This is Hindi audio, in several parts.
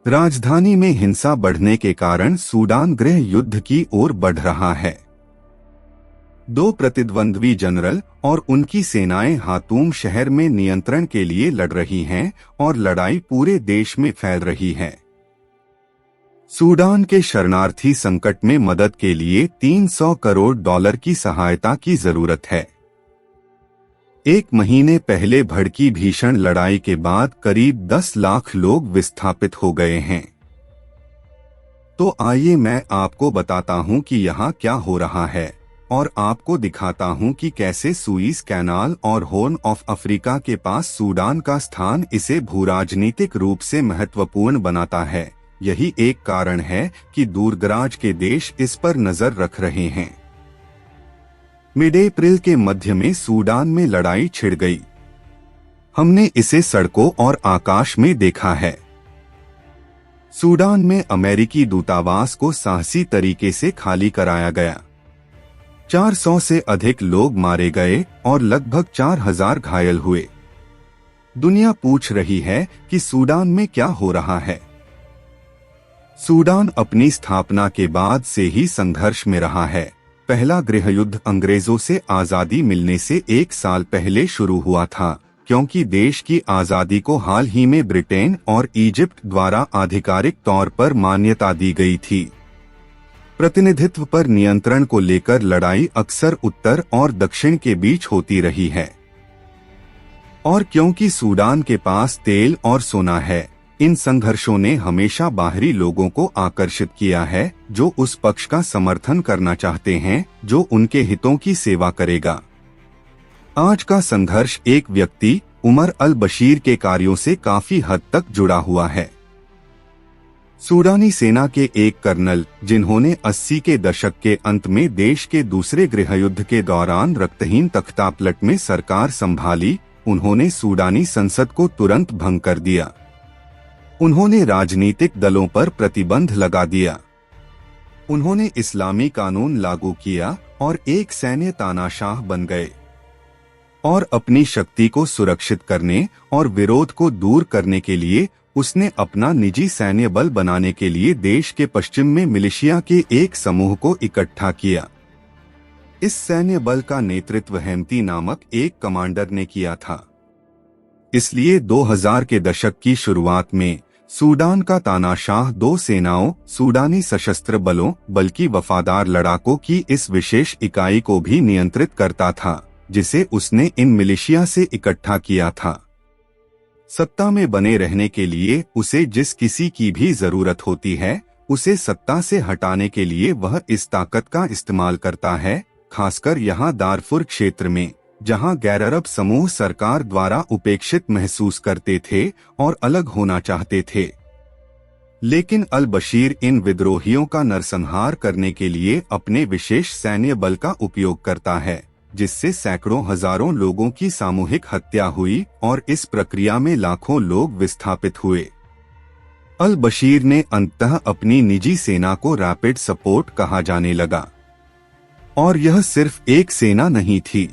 राजधानी में हिंसा बढ़ने के कारण सूडान गृह युद्ध की ओर बढ़ रहा है। दो प्रतिद्वंद्वी जनरल और उनकी सेनाएं हातूम शहर में नियंत्रण के लिए लड़ रही हैं और लड़ाई पूरे देश में फैल रही है। सूडान के शरणार्थी संकट में मदद के लिए $300 करोड़ की सहायता की जरूरत है। एक महीने पहले भड़की भीषण लड़ाई के बाद करीब 10 लाख लोग विस्थापित हो गए हैं। तो आइए मैं आपको बताता हूं कि यहाँ क्या हो रहा है और आपको दिखाता हूं कि कैसे सुइज कैनाल और हॉर्न ऑफ अफ्रीका के पास सूडान का स्थान इसे भूराजनीतिक रूप से महत्वपूर्ण बनाता है। यही एक कारण है कि दूरदराज के देश इस पर नजर रख रहे हैं। मिड अप्रैल के मध्य में सूडान में लड़ाई छिड़ गई। हमने इसे सड़कों और आकाश में देखा है। सूडान में अमेरिकी दूतावास को साहसी तरीके से खाली कराया गया। 400 से अधिक लोग मारे गए और लगभग 4000 घायल हुए। दुनिया पूछ रही है कि सूडान में क्या हो रहा है। सूडान अपनी स्थापना के बाद से ही संघर्ष में रहा है। पहला गृहयुद्ध अंग्रेजों से आजादी मिलने से 1 साल पहले शुरू हुआ था, क्योंकि देश की आजादी को हाल ही में ब्रिटेन और इजिप्ट द्वारा आधिकारिक तौर पर मान्यता दी गई थी। प्रतिनिधित्व पर नियंत्रण को लेकर लड़ाई अक्सर उत्तर और दक्षिण के बीच होती रही है। और क्योंकि सूडान के पास तेल और सोना है, इन संघर्षों ने हमेशा बाहरी लोगों को आकर्षित किया है जो उस पक्ष का समर्थन करना चाहते हैं जो उनके हितों की सेवा करेगा। आज का संघर्ष एक व्यक्ति उमर अल बशीर के कार्यों से काफी हद तक जुड़ा हुआ है। सूडानी सेना के एक कर्नल जिन्होंने 80 के दशक के अंत में देश के दूसरे गृहयुद्ध के दौरान रक्तहीन तख्तापलट में सरकार संभाली, उन्होंने सूडानी संसद को तुरंत भंग कर दिया। उन्होंने राजनीतिक दलों पर प्रतिबंध लगा दिया। उन्होंने इस्लामी कानून लागू किया और एक सैन्य तानाशाह बन गए। और अपनी शक्ति को सुरक्षित करने और विरोध को दूर करने के लिए उसने अपना निजी सैन्य बल बनाने के लिए देश के पश्चिम में मिलिशिया के एक समूह को इकट्ठा किया। इस सैन्य बल का नेतृत्व हेम्ती नामक एक कमांडर ने किया था। इसलिए 2000 के दशक की शुरुआत में सूडान का तानाशाह दो सेनाओं, सूडानी सशस्त्र बलों बल्कि वफादार लड़ाकों की इस विशेष इकाई को भी नियंत्रित करता था, जिसे उसने इन मिलिशिया से इकट्ठा किया था। सत्ता में बने रहने के लिए उसे जिस किसी की भी जरूरत होती है, उसे सत्ता से हटाने के लिए वह इस ताकत का इस्तेमाल करता है, खासकर यहाँ दारफुर क्षेत्र में, जहां गैर अरब समूह सरकार द्वारा उपेक्षित महसूस करते थे और अलग होना चाहते थे। लेकिन अल बशीर इन विद्रोहियों का नरसंहार करने के लिए अपने विशेष सैन्य बल का उपयोग करता है, जिससे सैकड़ों हजारों लोगों की सामूहिक हत्या हुई और इस प्रक्रिया में लाखों लोग विस्थापित हुए। अल बशीर ने अंततः अपनी निजी सेना को रैपिड सपोर्ट कहा जाने लगा। और यह सिर्फ एक सेना नहीं थी।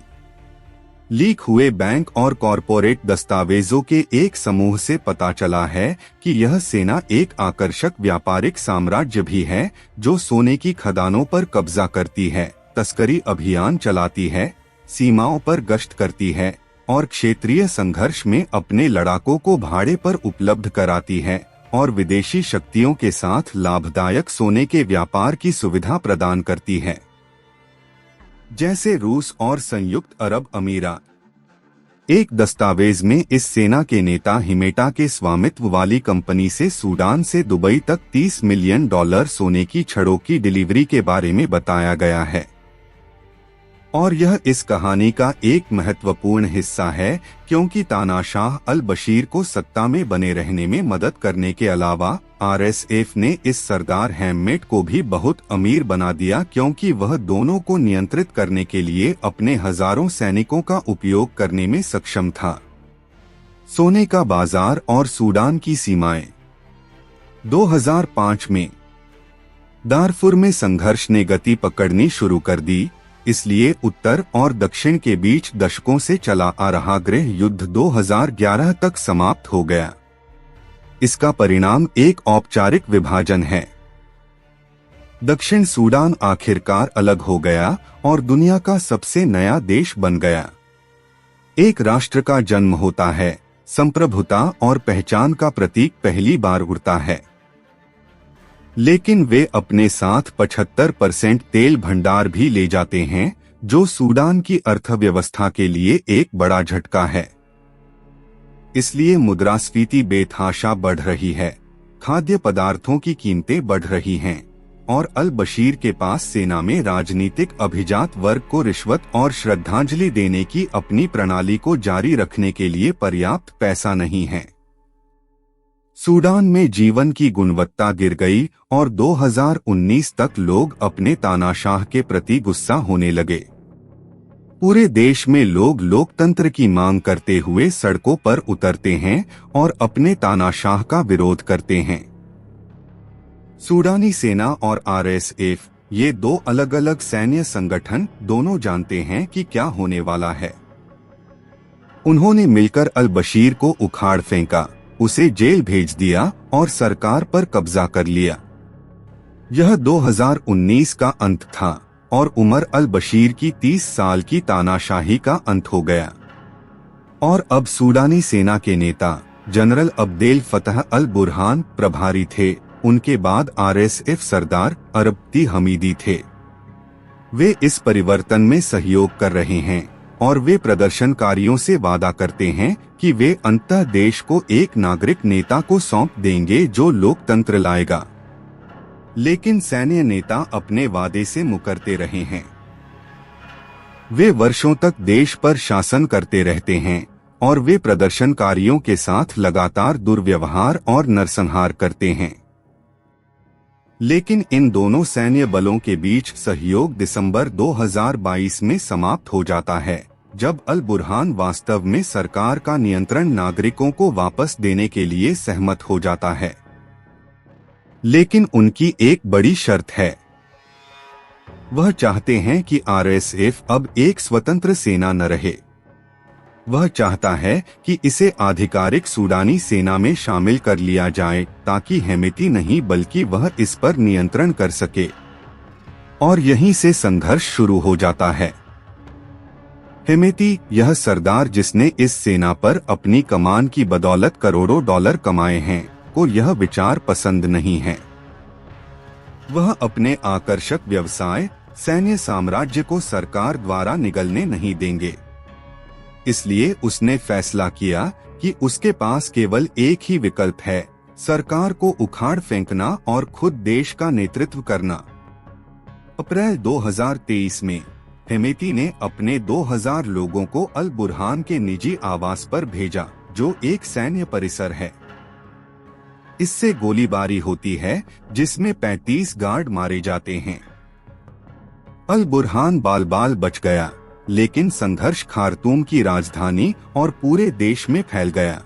लीक हुए बैंक और कॉरपोरेट दस्तावेजों के एक समूह से पता चला है कि यह सेना एक आकर्षक व्यापारिक साम्राज्य भी है, जो सोने की खदानों पर कब्जा करती है, तस्करी अभियान चलाती है, सीमाओं पर गश्त करती है और क्षेत्रीय संघर्ष में अपने लड़ाकों को भाड़े पर उपलब्ध कराती है और विदेशी शक्तियों के साथ लाभदायक सोने के व्यापार की सुविधा प्रदान करती है, जैसे रूस और संयुक्त अरब अमीरात। एक दस्तावेज में इस सेना के नेता हिमेटा के स्वामित्व वाली कंपनी से सूडान से दुबई तक $30 मिलियन सोने की छड़ों की डिलीवरी के बारे में बताया गया है। और यह इस कहानी का एक महत्वपूर्ण हिस्सा है, क्योंकि तानाशाह अल बशीर को सत्ता में बने रहने में मदद करने के अलावा आरएसएफ ने इस सरदार हैम्मेट को भी बहुत अमीर बना दिया, क्योंकि वह दोनों को नियंत्रित करने के लिए अपने हजारों सैनिकों का उपयोग करने में सक्षम था। सोने का बाजार और सूडान की सीमाएं। 2005 में दारफुर में संघर्ष ने गति पकड़नी शुरू कर दी, इसलिए उत्तर और दक्षिण के बीच दशकों से चला आ रहा गृह युद्ध 2011 तक समाप्त हो गया। इसका परिणाम एक औपचारिक विभाजन है। दक्षिण सूडान आखिरकार अलग हो गया और दुनिया का सबसे नया देश बन गया। एक राष्ट्र का जन्म होता है, संप्रभुता और पहचान का प्रतीक पहली बार उड़ता है, लेकिन वे अपने साथ 75% तेल भंडार भी ले जाते हैं, जो सूडान की अर्थव्यवस्था के लिए एक बड़ा झटका है। इसलिए मुद्रास्फीति बेतहाशा बढ़ रही है, खाद्य पदार्थों की कीमतें बढ़ रही हैं और अल बशीर के पास सेना में राजनीतिक अभिजात वर्ग को रिश्वत और श्रद्धांजलि देने की अपनी प्रणाली को जारी रखने के लिए पर्याप्त पैसा नहीं है। सूडान में जीवन की गुणवत्ता गिर गई और 2019 तक लोग अपने तानाशाह के प्रति गुस्सा होने लगे। पूरे देश में लोग लोकतंत्र की मांग करते हुए सड़कों पर उतरते हैं और अपने तानाशाह का विरोध करते हैं। सूडानी सेना और आरएसएफ, ये दो अलग अलग सैन्य संगठन, दोनों जानते हैं कि क्या होने वाला है। उन्होंने मिलकर अल बशीर को उखाड़ फेंका, उसे जेल भेज दिया और सरकार पर कब्जा कर लिया। यह 2019 का अंत था और उमर अल बशीर की 30 साल की तानाशाही का अंत हो गया। और अब सूडानी सेना के नेता जनरल अब्देल फतह अल बुरहान प्रभारी थे। उनके बाद आरएसएफ सरदार अरबती हमीदी थे। वे इस परिवर्तन में सहयोग कर रहे हैं और वे प्रदर्शनकारियों से वादा करते हैं कि वे अंततः देश को एक नागरिक नेता को सौंप देंगे जो लोकतंत्र लाएगा। लेकिन सैन्य नेता अपने वादे से मुकरते रहे हैं। वे वर्षों तक देश पर शासन करते रहते हैं और वे प्रदर्शनकारियों के साथ लगातार दुर्व्यवहार और नरसंहार करते हैं। लेकिन इन दोनों सैन्य बलों के बीच सहयोग दिसंबर 2022 में समाप्त हो जाता है, जब अल बुरहान वास्तव में सरकार का नियंत्रण नागरिकों को वापस देने के लिए सहमत हो जाता है। लेकिन उनकी एक बड़ी शर्त है। वह चाहते हैं कि आरएसएफ अब एक स्वतंत्र सेना न रहे। वह चाहता है कि इसे आधिकारिक सूडानी सेना में शामिल कर लिया जाए ताकि हेमेती नहीं बल्कि वह इस पर नियंत्रण कर सके। और यहीं से संघर्ष शुरू हो जाता है। हेमेती, यह सरदार जिसने इस सेना पर अपनी कमान की बदौलत करोड़ों डॉलर कमाए हैं, को यह विचार पसंद नहीं है। वह अपने आकर्षक व्यवसाय सैन्य साम्राज्य को सरकार द्वारा निगलने नहीं देंगे। इसलिए उसने फैसला किया कि उसके पास केवल एक ही विकल्प है, सरकार को उखाड़ फेंकना और खुद देश का नेतृत्व करना। अप्रैल 2023 में हेमेती ने अपने 2000 लोगों को अल बुरहान के निजी आवास पर भेजा, जो एक सैन्य परिसर है। इससे गोलीबारी होती है, जिसमें 35 गार्ड मारे जाते हैं। अल बुरहान बाल बाल बच गया, लेकिन संघर्ष खार्तूम की राजधानी और पूरे देश में फैल गया।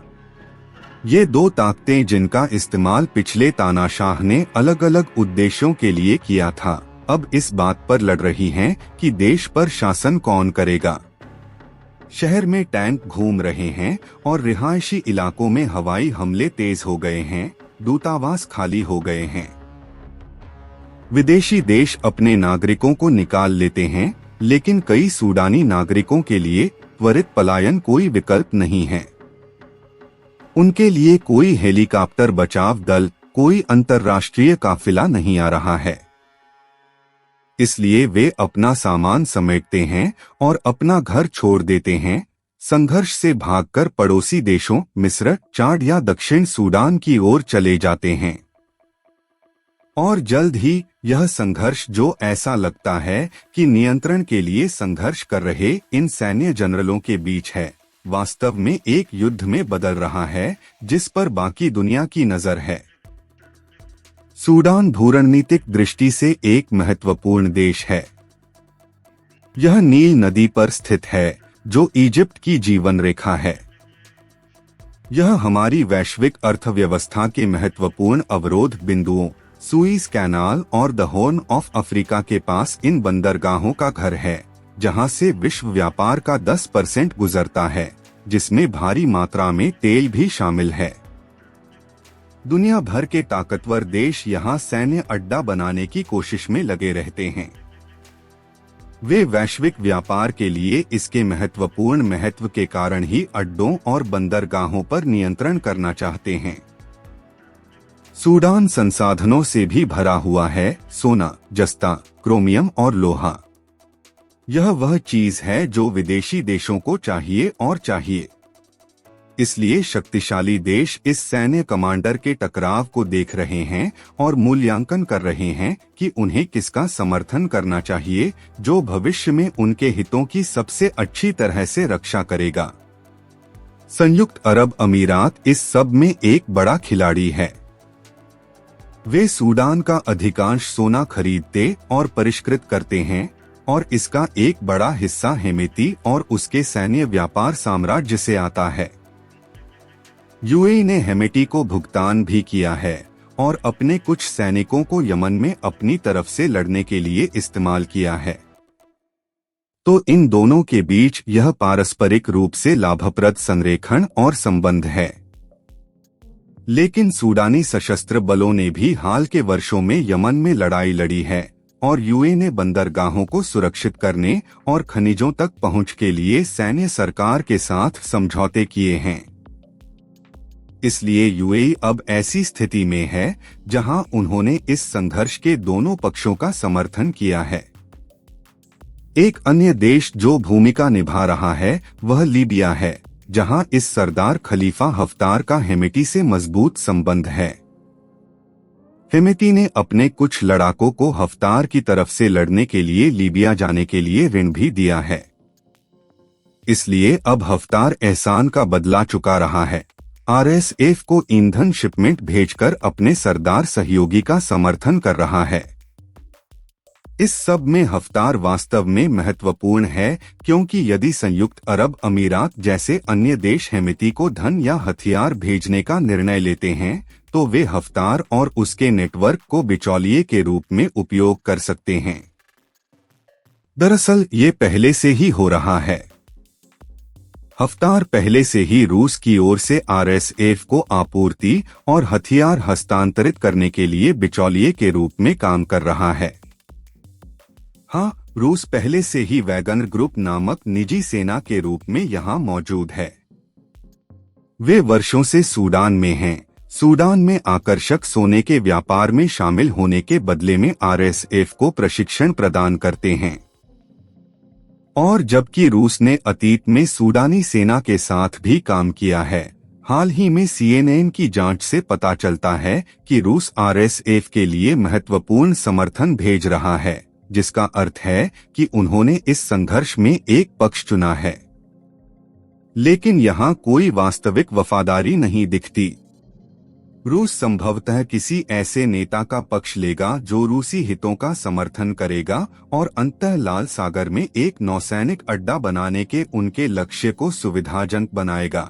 ये दो ताकतें जिनका इस्तेमाल पिछले तानाशाह ने अलग अलग उद्देश्यों के लिए किया था, अब इस बात पर लड़ रही हैं कि देश पर शासन कौन करेगा। शहर में टैंक घूम रहे हैं और रिहायशी इलाकों में हवाई हमले तेज हो गए हैं, दूतावास खाली हो गए हैं। विदेशी देश अपने नागरिकों को निकाल लेते हैं, लेकिन कई सूडानी नागरिकों के लिए त्वरित पलायन कोई विकल्प नहीं है। उनके लिए कोई हेलीकॉप्टर बचाव दल, कोई अंतर्राष्ट्रीय काफिला नहीं आ रहा है। इसलिए वे अपना सामान समेटते हैं और अपना घर छोड़ देते हैं, संघर्ष से भागकर पड़ोसी देशों मिस्र, चाड या दक्षिण सूडान की ओर चले जाते हैं। और जल्द ही यह संघर्ष, जो ऐसा लगता है कि नियंत्रण के लिए संघर्ष कर रहे इन सैन्य जनरलों के बीच है, वास्तव में एक युद्ध में बदल रहा है जिस पर बाकी दुनिया की नजर है। सूडान भूरणनीतिक दृष्टि से एक महत्वपूर्ण देश है। यह नील नदी पर स्थित है, जो इजिप्ट की जीवन रेखा है। यह हमारी वैश्विक अर्थव्यवस्था के महत्वपूर्ण अवरोध बिंदुओं सुइज कैनाल और द हॉर्न ऑफ अफ्रीका के पास इन बंदरगाहों का घर है, जहां से विश्व व्यापार का 10% गुजरता है, जिसमें भारी मात्रा में तेल भी शामिल है। दुनिया भर के ताकतवर देश यहाँ सैन्य अड्डा बनाने की कोशिश में लगे रहते हैं। वे वैश्विक व्यापार के लिए इसके महत्वपूर्ण महत्व के कारण ही अड्डों और बंदरगाहों पर नियंत्रण करना चाहते हैं। सूडान संसाधनों से भी भरा हुआ है, सोना, जस्ता, क्रोमियम और लोहा। यह वह चीज है जो विदेशी देशों को चाहिए और चाहिए। इसलिए शक्तिशाली देश इस सैन्य कमांडर के टकराव को देख रहे हैं और मूल्यांकन कर रहे हैं कि उन्हें किसका समर्थन करना चाहिए, जो भविष्य में उनके हितों की सबसे अच्छी तरह से रक्षा करेगा। संयुक्त अरब अमीरात इस सब में एक बड़ा खिलाड़ी है। वे सूडान का अधिकांश सोना खरीदते और परिष्कृत करते हैं और इसका एक बड़ा हिस्सा हेमेती और उसके सैन्य व्यापार साम्राज्य से आता है। यूएई ने हेमेटी को भुगतान भी किया है और अपने कुछ सैनिकों को यमन में अपनी तरफ से लड़ने के लिए इस्तेमाल किया है। तो इन दोनों के बीच यह पारस्परिक रूप से लाभप्रद संरेखण और संबंध है। लेकिन सूडानी सशस्त्र बलों ने भी हाल के वर्षों में यमन में लड़ाई लड़ी है और यूएई ने बंदरगाहों को सुरक्षित करने और खनिजों तक पहुंच के लिए सैन्य सरकार के साथ समझौते किए हैं। इसलिए यूएई अब ऐसी स्थिति में है जहां उन्होंने इस संघर्ष के दोनों पक्षों का समर्थन किया है। एक अन्य देश जो भूमिका निभा रहा है वह लीबिया है, जहां इस सरदार खलीफा हफ्तार का हेमेटी से मजबूत संबंध है। हेमेती ने अपने कुछ लड़ाकों को हफ्तार की तरफ से लड़ने के लिए लीबिया जाने के लिए ऋण भी दिया है। इसलिए अब हफ्तार एहसान का बदला चुका रहा है। आरएसएफ को ईंधन शिपमेंट भेजकर अपने सरदार सहयोगी का समर्थन कर रहा है। इस सब में हफ्तार वास्तव में महत्वपूर्ण है, क्योंकि यदि संयुक्त अरब अमीरात जैसे अन्य देश हेमेती को धन या हथियार भेजने का निर्णय लेते हैं तो वे हफ्तार और उसके नेटवर्क को बिचौलिए के रूप में उपयोग कर सकते हैं। दरअसल ये पहले से ही हो रहा है। हफ्तार पहले से ही रूस की ओर से आरएसएफ को आपूर्ति और हथियार हस्तांतरित करने के लिए बिचौलिए के रूप में काम कर रहा है। हाँ, रूस पहले से ही वैगनर ग्रुप नामक निजी सेना के रूप में यहाँ मौजूद है। वे वर्षों से सूडान में हैं। सूडान में आकर्षक सोने के व्यापार में शामिल होने के बदले में आरएसएफ को प्रशिक्षण प्रदान करते हैं। और जबकि रूस ने अतीत में सूडानी सेना के साथ भी काम किया है, हाल ही में सीएनएन की जांच से पता चलता है कि रूस आरएसएफ के लिए महत्वपूर्ण समर्थन भेज रहा है, जिसका अर्थ है कि उन्होंने इस संघर्ष में एक पक्ष चुना है। लेकिन यहाँ कोई वास्तविक वफादारी नहीं दिखती। रूस संभवतः किसी ऐसे नेता का पक्ष लेगा जो रूसी हितों का समर्थन करेगा और अंततः लाल सागर में एक नौसैनिक अड्डा बनाने के उनके लक्ष्य को सुविधाजनक बनाएगा।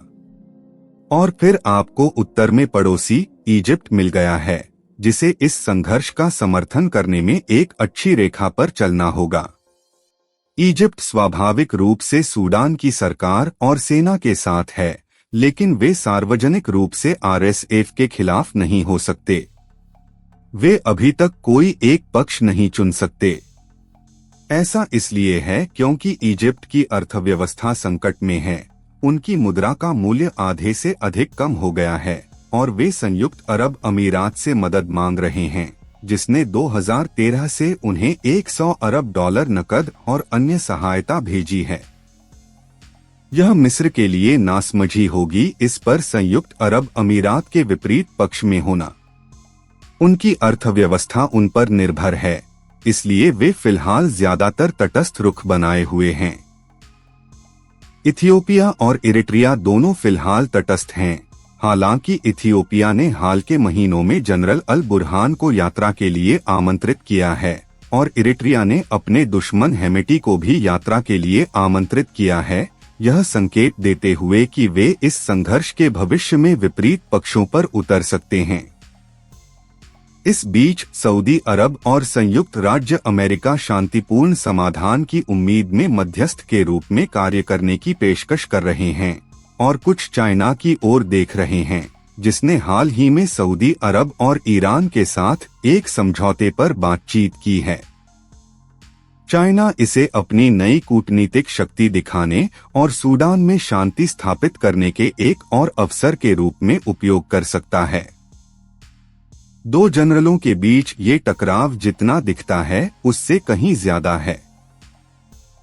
और फिर आपको उत्तर में पड़ोसी इजिप्ट मिल गया है, जिसे इस संघर्ष का समर्थन करने में एक अच्छी रेखा पर चलना होगा। इजिप्ट स्वाभाविक रूप से सूडान की सरकार और सेना के साथ है, लेकिन वे सार्वजनिक रूप से आरएसएफ के खिलाफ नहीं हो सकते। वे अभी तक कोई एक पक्ष नहीं चुन सकते। ऐसा इसलिए है क्योंकि इजिप्ट की अर्थव्यवस्था संकट में है। उनकी मुद्रा का मूल्य आधे से अधिक कम हो गया है और वे संयुक्त अरब अमीरात से मदद मांग रहे हैं, जिसने 2013 से उन्हें 100 अरब डॉलर नकद और अन्य सहायता भेजी है। यह मिस्र के लिए नासमझी होगी इस पर संयुक्त अरब अमीरात के विपरीत पक्ष में होना। उनकी अर्थव्यवस्था उन पर निर्भर है, इसलिए वे फिलहाल ज्यादातर तटस्थ रुख बनाए हुए हैं। इथियोपिया और इरिट्रिया दोनों फिलहाल तटस्थ हैं। हालांकि इथियोपिया ने हाल के महीनों में जनरल अल बुरहान को यात्रा के लिए आमंत्रित किया है और इरिट्रिया ने अपने दुश्मन हेमेटी को भी यात्रा के लिए आमंत्रित किया है, यह संकेत देते हुए कि वे इस संघर्ष के भविष्य में विपरीत पक्षों पर उतर सकते हैं। इस बीच सऊदी अरब और संयुक्त राज्य अमेरिका शांतिपूर्ण समाधान की उम्मीद में मध्यस्थ के रूप में कार्य करने की पेशकश कर रहे हैं और कुछ चाइना की ओर देख रहे हैं, जिसने हाल ही में सऊदी अरब और ईरान के साथ एक समझौते पर बातचीत की है। चाइना इसे अपनी नई कूटनीतिक शक्ति दिखाने और सूडान में शांति स्थापित करने के एक और अवसर के रूप में उपयोग कर सकता है। दो जनरलों के बीच ये टकराव जितना दिखता है उससे कहीं ज्यादा है।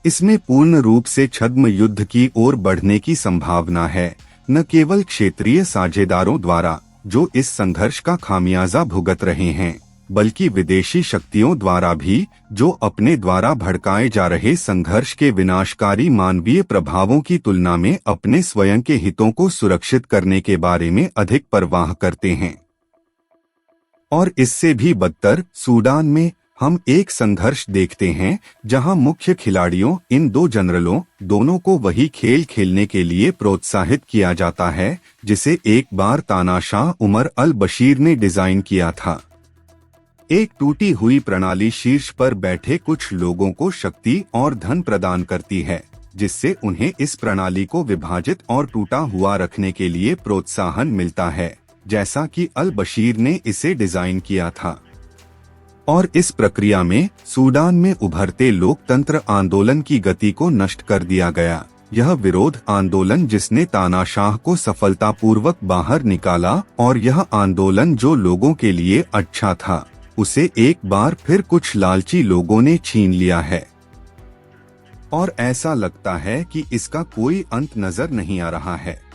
इसमें पूर्ण रूप से छद्म युद्ध की ओर बढ़ने की संभावना है, न केवल क्षेत्रीय साझेदारों द्वारा जो इस संघर्ष का खामियाजा भुगत रहे हैं, बल्कि विदेशी शक्तियों द्वारा भी जो अपने द्वारा भड़काए जा रहे संघर्ष के विनाशकारी मानवीय प्रभावों की तुलना में अपने स्वयं के हितों को सुरक्षित करने के बारे में अधिक परवाह करते हैं। और इससे भी बदतर, सूडान में हम एक संघर्ष देखते हैं जहां मुख्य खिलाड़ियों इन दो जनरलों दोनों को वही खेल खेलने के लिए प्रोत्साहित किया जाता है जिसे एक बार तानाशाह उमर अल बशीर ने डिजाइन किया था। एक टूटी हुई प्रणाली शीर्ष पर बैठे कुछ लोगों को शक्ति और धन प्रदान करती है, जिससे उन्हें इस प्रणाली को विभाजित और टूटा हुआ रखने के लिए प्रोत्साहन मिलता है, जैसा कि अल बशीर ने इसे डिजाइन किया था। और इस प्रक्रिया में सूडान में उभरते लोकतंत्र आंदोलन की गति को नष्ट कर दिया गया। यह विरोध आंदोलन जिसने तानाशाह को सफलतापूर्वक बाहर निकाला और यह आंदोलन जो लोगों के लिए अच्छा था, उसे एक बार फिर कुछ लालची लोगों ने छीन लिया है। और ऐसा लगता है कि इसका कोई अंत नजर नहीं आ रहा है।